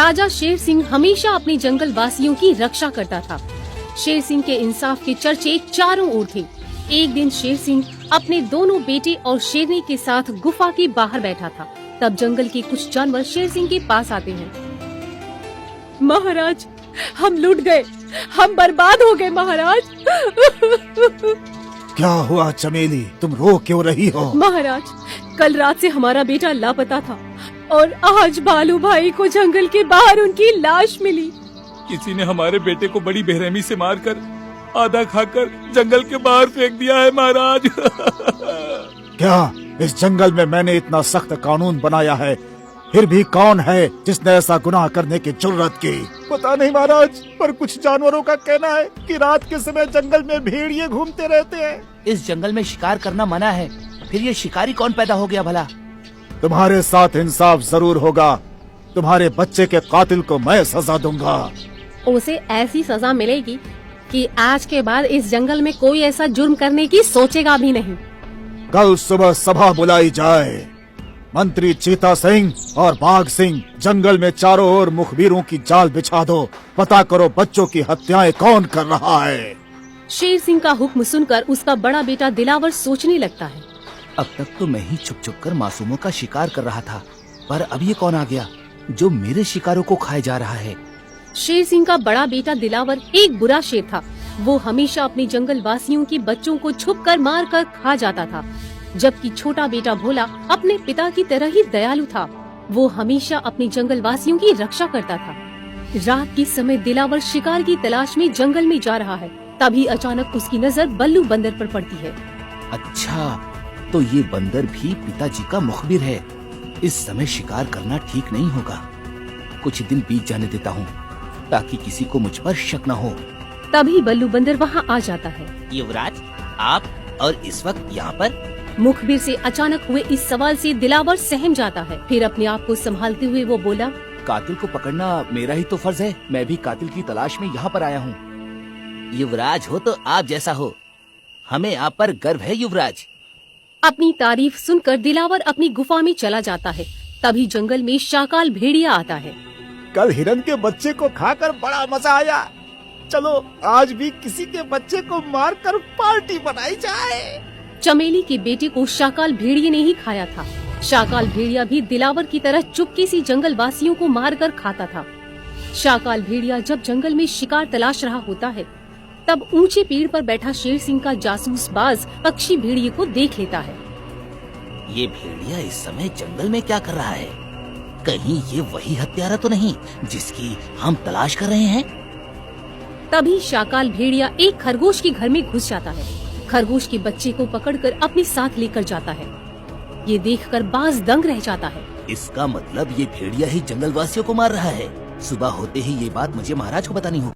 राजा शेर सिंह हमेशा अपने जंगल वासियों की रक्षा करता था। शेर सिंह के इंसाफ के चर्चे चारों ओर थे। एक दिन शेर सिंह अपने दोनों बेटे और शेरनी के साथ गुफा के बाहर बैठा था। तब जंगल के कुछ जानवर शेर सिंह के पास आते हैं। महाराज, हम लूट गए, हम बर्बाद हो गए महाराज। क्या हुआ चमेली, तुम रो क्यों रही हो? महाराज, कल रात से हमारा बेटा लापता था और आज भालू भाई को जंगल के बाहर उनकी लाश मिली। किसी ने हमारे बेटे को बड़ी बेरहमी से मारकर आधा खाकर जंगल के बाहर फेंक दिया है महाराज। क्या इस जंगल में मैंने इतना सख्त कानून बनाया है, फिर भी कौन है जिसने ऐसा गुनाह करने की जुर्रत की? पता नहीं महाराज, पर कुछ जानवरों का कहना है कि रात के समय जंगल में भेड़िए घूमते रहते हैं। इस जंगल में शिकार करना मना है, फिर ये शिकारी कौन पैदा हो गया भला? तुम्हारे साथ इंसाफ जरूर होगा। तुम्हारे बच्चे के कातिल को मैं सजा दूंगा। उसे ऐसी सजा मिलेगी कि आज के बाद इस जंगल में कोई ऐसा जुर्म करने की सोचेगा भी नहीं। कल सुबह सभा बुलाई जाए। मंत्री चीता सिंह और बाघ सिंह जंगल में चारों ओर मुखबिरों की जाल बिछा दो। पता करो बच्चों की हत्याएं कौन कर रहा है। शेर सिंह का हुक्म सुनकर उसका बड़ा बेटा दिलावर सोचने लगता है। अब तक तो मैं ही छुप छुप कर मासूमों का शिकार कर रहा था, पर अब ये कौन आ गया जो मेरे शिकारों को खाए जा रहा है? शेर सिंह का बड़ा बेटा दिलावर एक बुरा शेर था। वो हमेशा अपने जंगल वासियों के बच्चों को छुपकर मार कर खा जाता था, जबकि छोटा बेटा भोला अपने पिता की तरह ही दयालु था। वो हमेशा अपने जंगल वासियों की रक्षा करता था। रात के समय दिलावर शिकार की तलाश में जंगल में जा रहा है। तभी अचानक उसकी नजर बल्लू बंदर पर पड़ती है। अच्छा, तो ये बंदर भी पिताजी का मुखबिर है। इस समय शिकार करना ठीक नहीं होगा। कुछ दिन बीत जाने देता हूँ ताकि किसी को मुझ पर शक न हो। तभी बल्लू बंदर वहाँ आ जाता है। युवराज, आप और इस वक्त यहाँ पर? मुखबिर से अचानक हुए इस सवाल से दिलावर सहम जाता है। फिर अपने आप को संभालते हुए वो बोला, कातिल को पकड़ना मेरा ही तो फर्ज है। मैं भी कातिल की तलाश में यहाँ पर आया हूँ। युवराज हो तो आप जैसा हो, हमें आप पर गर्व है युवराज। अपनी तारीफ सुनकर दिलावर अपनी गुफा में चला जाता है। तभी जंगल में शाकाल भेड़िया आता है। कल हिरन के बच्चे को खाकर बड़ा मजा आया। चलो आज भी किसी के बच्चे को मारकर पार्टी बनाई जाए। चमेली के बेटे को शाकाल भेड़िए ने ही खाया था। शाकाल भेड़िया भी दिलावर की तरह चुपके से जंगल वासियों को मारकर खाता था। शाकाल भेड़िया जब जंगल में शिकार तलाश रहा होता है, तब ऊंचे पेड़ पर बैठा शेर सिंह का जासूस बाज पक्षी भेड़िए को देख लेता है। ये भेड़िया इस समय जंगल में क्या कर रहा है? कहीं ये वही हत्यारा तो नहीं जिसकी हम तलाश कर रहे हैं? तभी शाकाल भेड़िया एक खरगोश के घर में घुस जाता है। खरगोश के बच्चे को पकड़कर अपने साथ लेकर जाता है। ये देखकर बाज दंग रह जाता है। इसका मतलब ये भेड़िया ही जंगल वासियों को मार रहा है। सुबह होते ही ये बात मुझे महाराज को बतानी होगी।